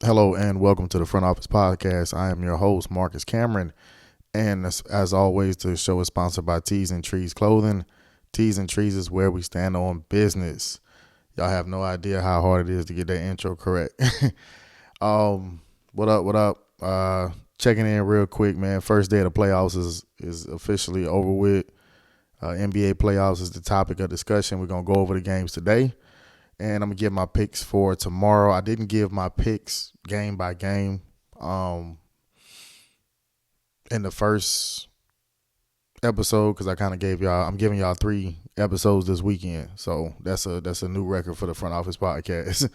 Hello and welcome to the Front Office Podcast. I am your host, Marcus Cameron. And as always, the show is sponsored by Tees and Trees Clothing. Tees and Trees is where we stand on business. Y'all have no idea how hard it is to get that intro correct. What up? Checking in real quick, man. First day of the playoffs is officially over with. NBA playoffs is the topic of discussion. We're going to go over the games today. And I'm going to give my picks for tomorrow. I didn't give my picks game by game in the first episode because I kind of I'm giving y'all 3 episodes this weekend. So that's a new record for the Front Office Podcast.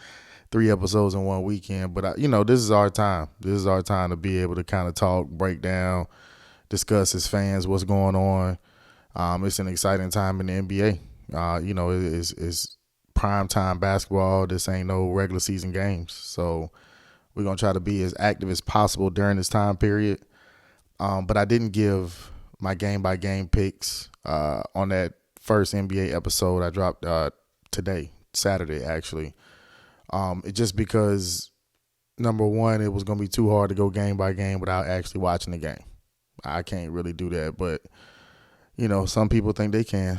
3 episodes in one weekend. But, this is our time. This is our time to be able to kind of talk, break down, discuss as fans what's going on. It's an exciting time in the NBA. It's prime time basketball. This ain't no regular season games. So we're going to try to be as active as possible during this time period. But I didn't give my game by game picks on that first NBA episode I dropped today, Saturday, actually. It just because, number one, it was going to be too hard to go game by game without actually watching the game. I can't really do that. But, some people think they can.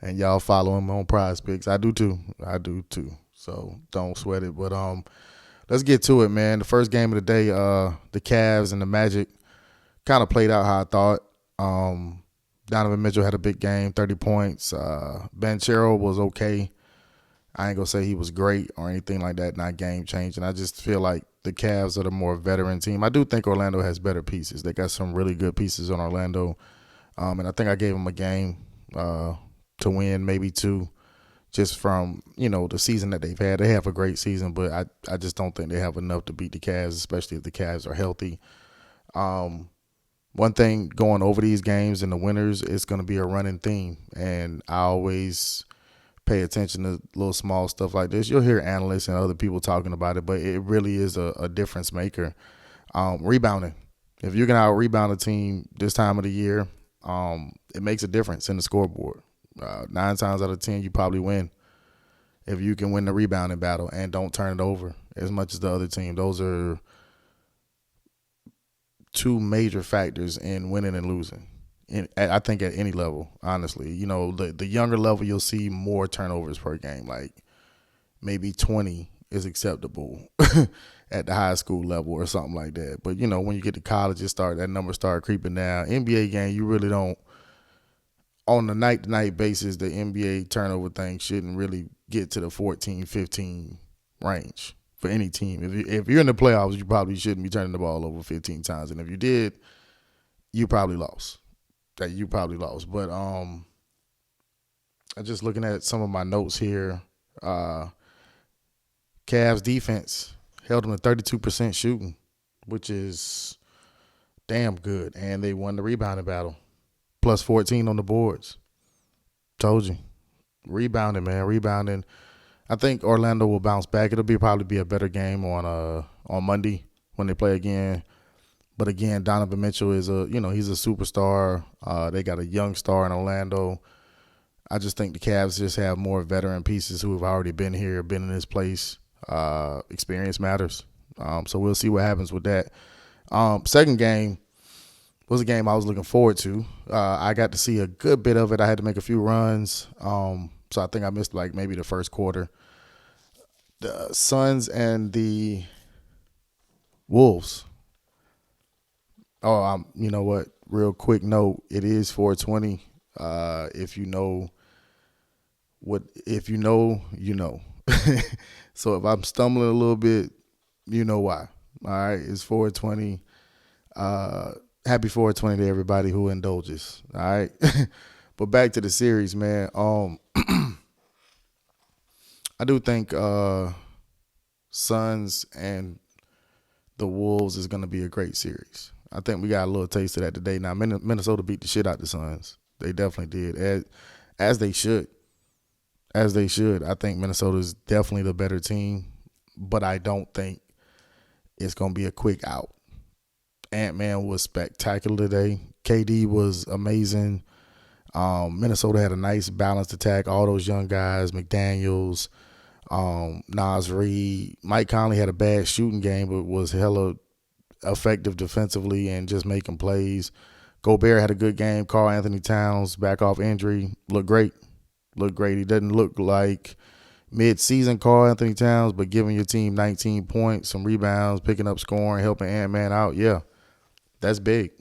And y'all follow him on Prize Picks. I do too. So don't sweat it. But let's get to it, man. The first game of the day, the Cavs and the Magic kind of played out how I thought. Donovan Mitchell had a big game, 30 points. Banchero was okay. I ain't going to say he was great or anything like that, not game changing. I just feel like the Cavs are the more veteran team. I do think Orlando has better pieces. They got some really good pieces on Orlando. And I think I gave them a game to win, maybe 2, just from, the season that they've had. They have a great season, but I just don't think they have enough to beat the Cavs, especially if the Cavs are healthy. One thing going over these games and the winners, it's going to be a running theme, and I always pay attention to little small stuff like this. You'll hear analysts and other people talking about it, but it really is a difference maker. Rebounding. If you can out-rebound a team this time of the year, it makes a difference in the scoreboard. 9 times out of 10, you probably win if you can win the rebounding battle and don't turn it over as much as the other team. Those are 2 major factors in winning and losing. I think at any level, honestly. The younger level, you'll see more turnovers per game. Like maybe 20 is acceptable at the high school level or something like that. But, when you get to college, that number start creeping down. NBA game, you really don't. On a night-to-night basis, the NBA turnover thing shouldn't really get to the 14, 15 range for any team. If you're in the playoffs, you probably shouldn't be turning the ball over 15 times. And if you did, you probably lost. But I'm just looking at some of my notes here. Cavs defense held them to 32% shooting, which is damn good. And they won the rebounding battle. Plus 14 on the boards. Told you. Rebounding, man. Rebounding. I think Orlando will bounce back. It'll probably be a better game on Monday when they play again. But again, Donovan Mitchell is he's a superstar. They got a young star in Orlando. I just think the Cavs just have more veteran pieces who have already been here, been in this place. Experience matters. So we'll see what happens with that. Second game was a game I was looking forward to. I got to see a good bit of it. I had to make a few runs. So I think I missed maybe the first quarter. The Suns and the Wolves. Oh, you know what? Real quick note, it is 420. If you know, you know. So if I'm stumbling a little bit, you know why. All right, it's 420. Happy 420 to everybody who indulges. All right. But back to the series, man. I do think Suns and the Wolves is going to be a great series. I think we got a little taste of that today. Now, Minnesota beat the shit out the Suns. They definitely did, as they should. As they should. I think Minnesota is definitely the better team, but I don't think it's going to be a quick out. Ant-Man was spectacular today. KD was amazing. Minnesota had a nice balanced attack. All those young guys, McDaniels, Nas Reed, Mike Conley had a bad shooting game, but was hella effective defensively and just making plays. Gobert had a good game. Karl Anthony Towns, back off injury, looked great. Looked great. He doesn't look like mid-season Karl Anthony Towns, but giving your team 19 points, some rebounds, picking up scoring, helping Ant-Man out, yeah, that's big.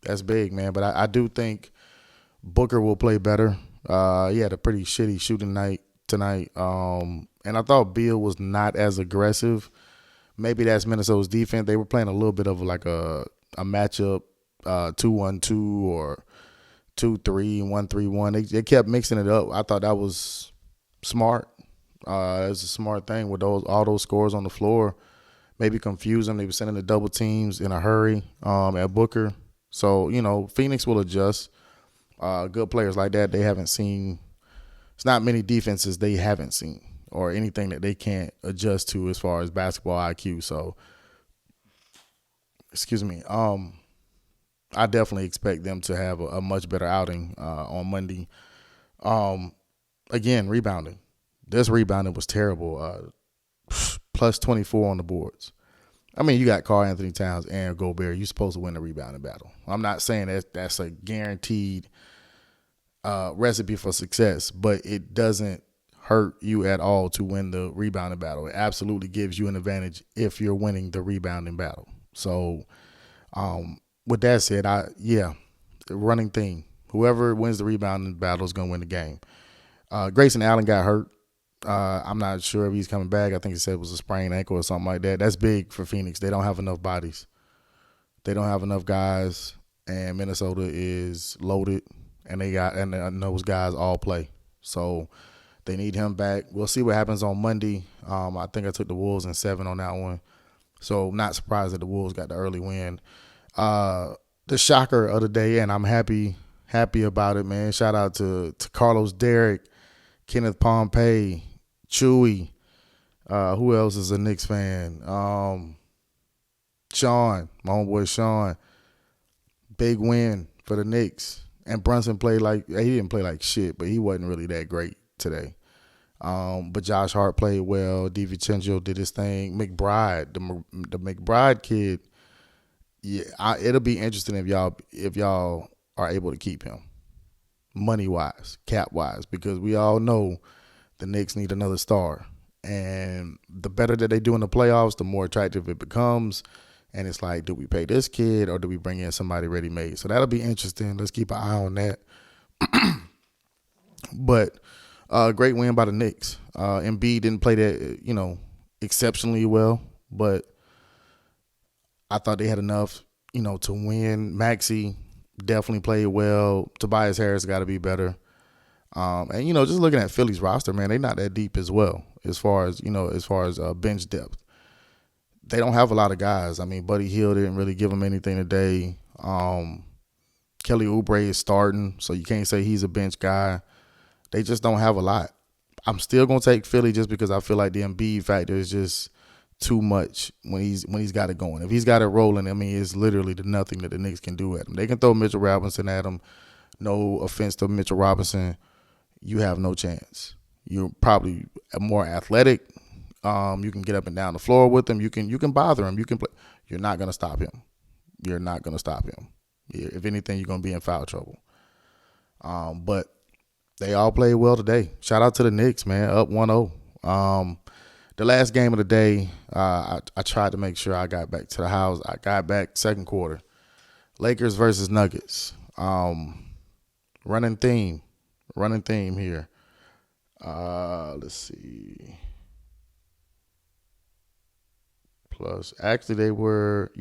That's big, man. But I do think Booker will play better. He had a pretty shitty shooting night tonight. And I thought Beal was not as aggressive. Maybe that's Minnesota's defense. They were playing a little bit of like a matchup, 2-1-2 or 2-3, 1-3-1. They kept mixing it up. I thought that was smart. It's a smart thing with all those scores on the floor. Maybe confuse them. They were sending the double teams in a hurry at Booker. So, Phoenix will adjust. Good players like that, they haven't seen. It's not many defenses they haven't seen or anything that they can't adjust to as far as basketball IQ. So, excuse me. I definitely expect them to have a much better outing on Monday. Again, rebounding. This rebounding was terrible. Plus 24 on the boards. I mean, you got Karl Anthony Towns and Gobert. You're supposed to win the rebounding battle. I'm not saying that's a guaranteed recipe for success, but it doesn't hurt you at all to win the rebounding battle. It absolutely gives you an advantage if you're winning the rebounding battle. So, with that said, the running theme. Whoever wins the rebounding battle is going to win the game. Grayson Allen got hurt. I'm not sure if he's coming back. I think he said it was a sprained ankle or something like that. That's big for Phoenix. They don't have enough bodies. They don't have enough guys, and Minnesota is loaded, and those guys all play. So they need him back. We'll see what happens on Monday. I think I took the Wolves in 7 on that one. So not surprised that the Wolves got the early win. The shocker of the day, and I'm happy about it, man. Shout out to Carlos Derrick, Kenneth Pompey, Chewy. Who else is a Knicks fan? Sean, my homeboy Sean. Big win for the Knicks. And Brunson he didn't play like shit, but he wasn't really that great today. But Josh Hart played well. DiVincenzo did his thing. McBride, the McBride kid. Yeah, it'll be interesting if y'all are able to keep him, money wise, cap wise, because we all know the Knicks need another star, and the better that they do in the playoffs, the more attractive it becomes. And it's like, do we pay this kid or do we bring in somebody ready made? So that'll be interesting. Let's keep an eye on that. But great win by the Knicks. Embiid didn't play that exceptionally well, but I thought they had enough, to win. Maxey definitely played well. Tobias Harris got to be better. And just looking at Philly's roster, man, they're not that deep as well as far as bench depth. They don't have a lot of guys. I mean, Buddy Hield didn't really give them anything today. Kelly Oubre is starting, so you can't say he's a bench guy. They just don't have a lot. I'm still gonna take Philly just because I feel like the Embiid factor is just too much when he's got it going. If he's got it rolling, I mean, it's literally the nothing that the Knicks can do at him. They can throw Mitchell Robinson at him. No offense to Mitchell Robinson, you have no chance. You're probably more athletic. You can get up and down the floor with him. You can bother him. You can play. You're not gonna stop him. You're not gonna stop him. If anything, you're gonna be in foul trouble. But they all played well today. Shout out to the Knicks, man. Up 1-0. The last game of the day, I tried to make sure I got back to the house. I got back second quarter. Lakers versus Nuggets. Running theme here. Let's see. Plus, actually, they were,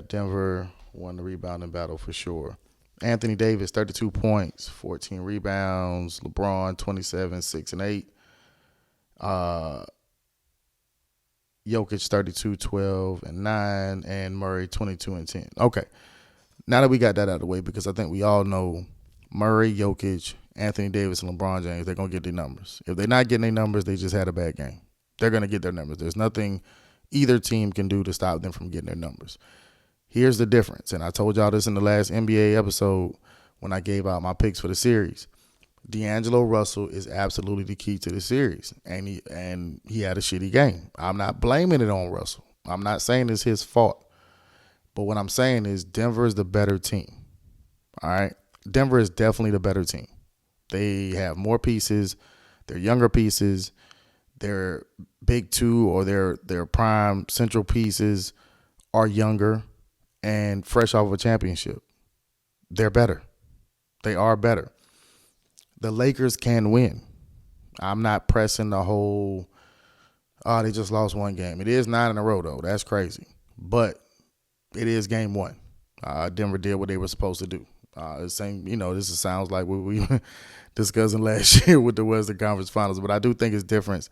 Denver won the rebounding battle for sure. Anthony Davis, 32 points, 14 rebounds. LeBron, 27, 6 and 8. Jokic, 32, 12 and 9. And Murray, 22 and 10. Okay. Now that we got that out of the way, because I think we all know Murray, Jokic, Anthony Davis, and LeBron James, they're going to get their numbers. If they're not getting their numbers, they just had a bad game. They're going to get their numbers. There's nothing either team can do to stop them from getting their numbers. Here's the difference, and I told y'all this in the last NBA episode when I gave out my picks for the series. D'Angelo Russell is absolutely the key to the series, and he had a shitty game. I'm not blaming it on Russell. I'm not saying it's his fault. But what I'm saying is Denver is the better team. All right? Denver is definitely the better team. They have more pieces. They're younger pieces. Their big two or their prime central pieces are younger and fresh off of a championship. They're better. They are better. The Lakers can win. I'm not pressing the whole, they just lost one game. It is 9 in a row, though. That's crazy. But it is game one. Denver did what they were supposed to do. Same, this sounds like what we were discussing last year with the Western Conference Finals, but I do think it's different.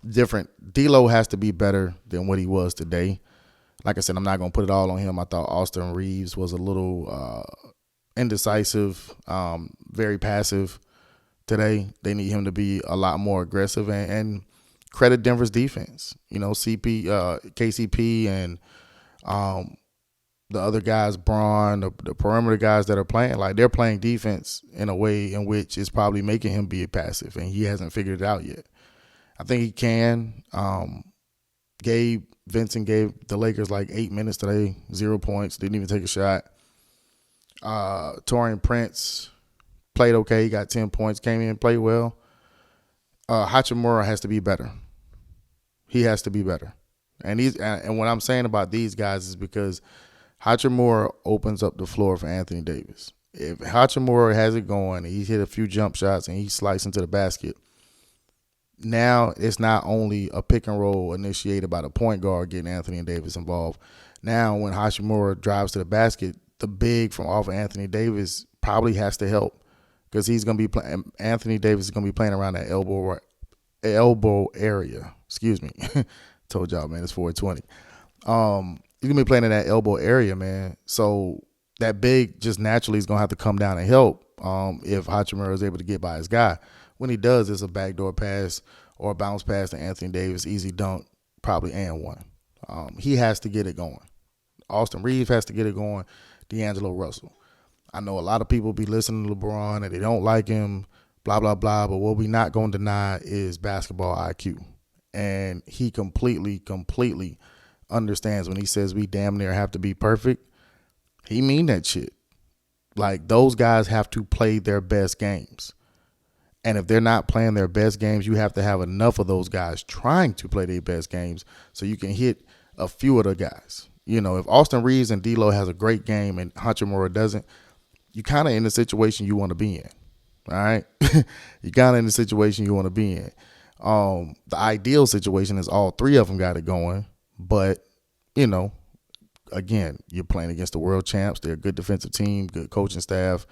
D'Lo has to be better than what he was today. Like I said, I'm not going to put it all on him. I thought Austin Reeves was a little indecisive, very passive today. They need him to be a lot more aggressive and credit Denver's defense. KCP and the other guys, Braun, the perimeter guys that are playing, like they're playing defense in a way in which is probably making him be passive, and he hasn't figured it out yet. I think he can. Vincent gave the Lakers like 8 minutes today, 0 points, didn't even take a shot. Taurean Prince played okay, got 10 points, came in, played well. Hachimura has to be better. He has to be better. And what I'm saying about these guys is because Hachimura opens up the floor for Anthony Davis. If Hachimura has it going and he hit a few jump shots and he sliced into the basket, now it's not only a pick and roll initiated by the point guard getting Anthony Davis involved. Now when Hachimura drives to the basket, the big from off of Anthony Davis probably has to help because he's going to be playing. Anthony Davis is going to be playing around that elbow area. Excuse me. Told y'all, man, it's 420. He's going to be playing in that elbow area, man. So that big just naturally is going to have to come down and help if Hachimura is able to get by his guy. When he does, it's a backdoor pass or a bounce pass to Anthony Davis, easy dunk, probably and one. He has to get it going. Austin Reeves has to get it going. D'Angelo Russell. I know a lot of people be listening to LeBron and they don't like him, blah, blah, blah. But what we not going to deny is basketball IQ. And he completely understands when he says we damn near have to be perfect. He mean that shit. Like, those guys have to play their best games. And if they're not playing their best games, you have to have enough of those guys trying to play their best games so you can hit a few of the guys. If Austin Reeves and D'Lo has a great game and Hachimura doesn't, you kind of in the situation you want to be in. All right? You kind of in the situation you want to be in. The ideal situation is all three of them got it going. But, again, you're playing against the world champs. They're a good defensive team, good coaching staff.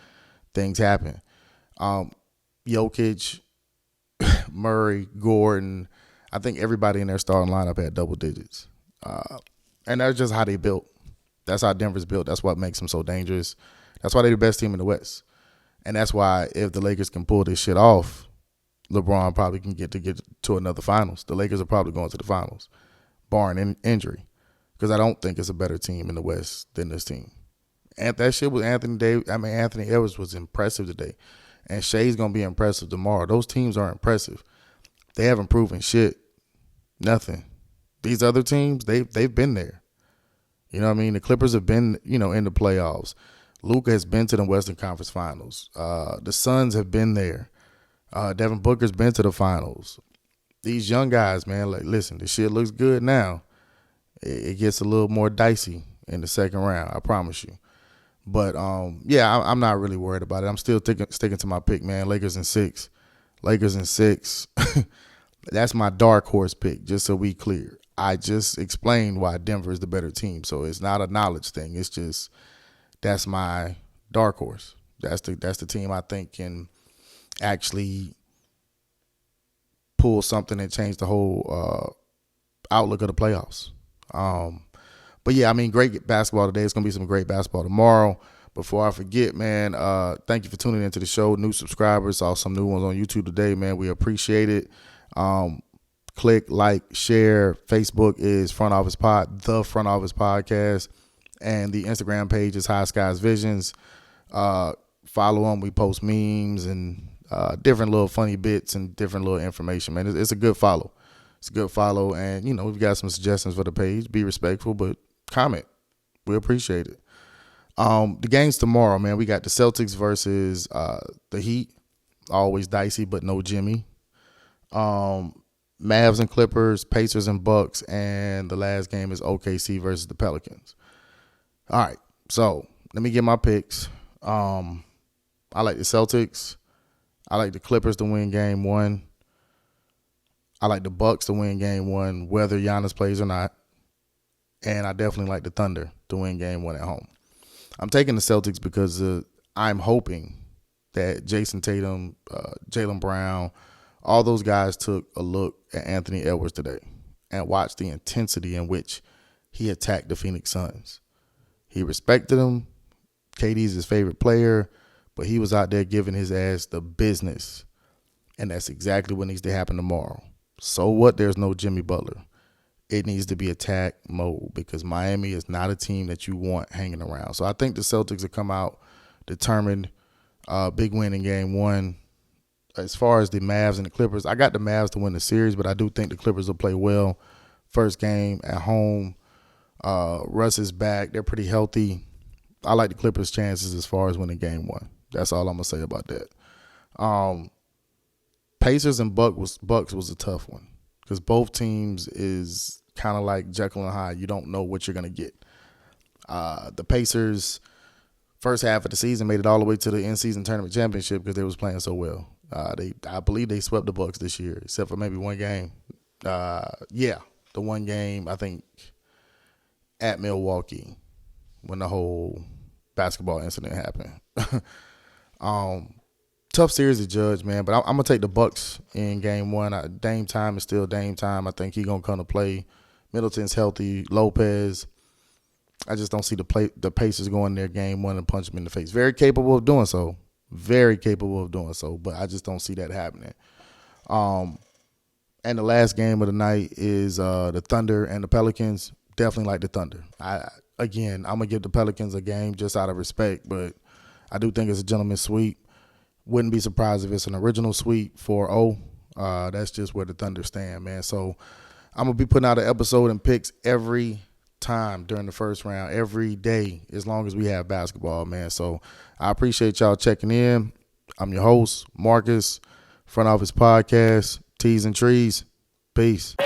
Things happen. Jokic, Murray, Gordon, I think everybody in their starting lineup had double digits. And that's just how they built. That's how Denver's built. That's what makes them so dangerous. That's why they're the best team in the West. And that's why if the Lakers can pull this shit off, LeBron probably can get to another finals. The Lakers are probably going to the finals, barring injury. Because I don't think it's a better team in the West than this team. And that shit with Anthony Edwards was impressive today. And Shai's going to be impressive tomorrow. Those teams are impressive. They haven't proven shit. Nothing. These other teams, they've been there. You know what I mean? The Clippers have been, in the playoffs. Luka has been to the Western Conference Finals. The Suns have been there. Devin Booker's been to the finals. These young guys, man, like, listen, this shit looks good now. It gets a little more dicey in the second round, I promise you. But, I'm not really worried about it. I'm still sticking to my pick, man. Lakers in 6. That's my dark horse pick, just so we clear. I just explained why Denver is the better team. So it's not a knowledge thing. It's just that's my dark horse. That's the team I think can actually pull something and change the whole outlook of the playoffs. But yeah, great basketball today. It's going to be some great basketball tomorrow. Before I forget, man, thank you for tuning into the show. New subscribers, saw some new ones on YouTube today, man. We appreciate it. Click, like, share. Facebook is Front Office Pod, the Front Office Podcast. And the Instagram page is High Skies Visions. Follow them. We post memes and different little funny bits and different little information, man. It's a good follow. It's a good follow. And, you know, we've got some suggestions for the page. Be respectful, but comment. We appreciate it. The games tomorrow, man, we got the Celtics versus the Heat. Always dicey, but no Jimmy. Mavs and Clippers, Pacers and Bucks, and the last game is OKC versus the Pelicans. All right, so let me get my picks. I like the Celtics. I like the Clippers to win game one. I like the Bucks to win game one, whether Giannis plays or not. And I definitely like the Thunder to win game one at home. I'm taking the Celtics because I'm hoping that Jason Tatum, Jaylen Brown, all those guys took a look at Anthony Edwards today and watched the intensity in which he attacked the Phoenix Suns. He respected him. KD's his favorite player, but he was out there giving his ass the business. And that's exactly what needs to happen tomorrow. So what? There's no Jimmy Butler. It needs to be attack mode because Miami is not a team that you want hanging around. So I think the Celtics will come out determined. Big win in game one. As far as the Mavs and the Clippers, I got the Mavs to win the series, but I do think the Clippers will play well. First game at home. Russ is back. They're pretty healthy. I like the Clippers' chances as far as winning game one. That's all I'm going to say about that. Pacers and Bucks was a tough one because both teams is kind of like Jekyll and Hyde. You don't know what you're going to get. The Pacers, first half of the season, made it all the way to the in-season tournament championship because they was playing so well. I believe they swept the Bucks this year, except for maybe one game. The one game, I think, at Milwaukee when the whole basketball incident happened. Tough series to judge, man, but I'm going to take the Bucks in game one. Dame time is still Dame time. I think he's going to come to play. Middleton's healthy. Lopez, I just don't see the Pacers going there game one and punch him in the face. Very capable of doing so. Very capable of doing so, but I just don't see that happening. And the last game of the night is the Thunder and the Pelicans. Definitely like the Thunder. I'm going to give the Pelicans a game just out of respect, but I do think it's a gentleman's sweep. Wouldn't be surprised if it's an original sweep 4-0. That's just where the Thunder stand, man. So I'm going to be putting out an episode and picks every time during the first round, every day, as long as we have basketball, man. So I appreciate y'all checking in. I'm your host, Marcus, Front Office Podcast, Tees and Trees. Peace.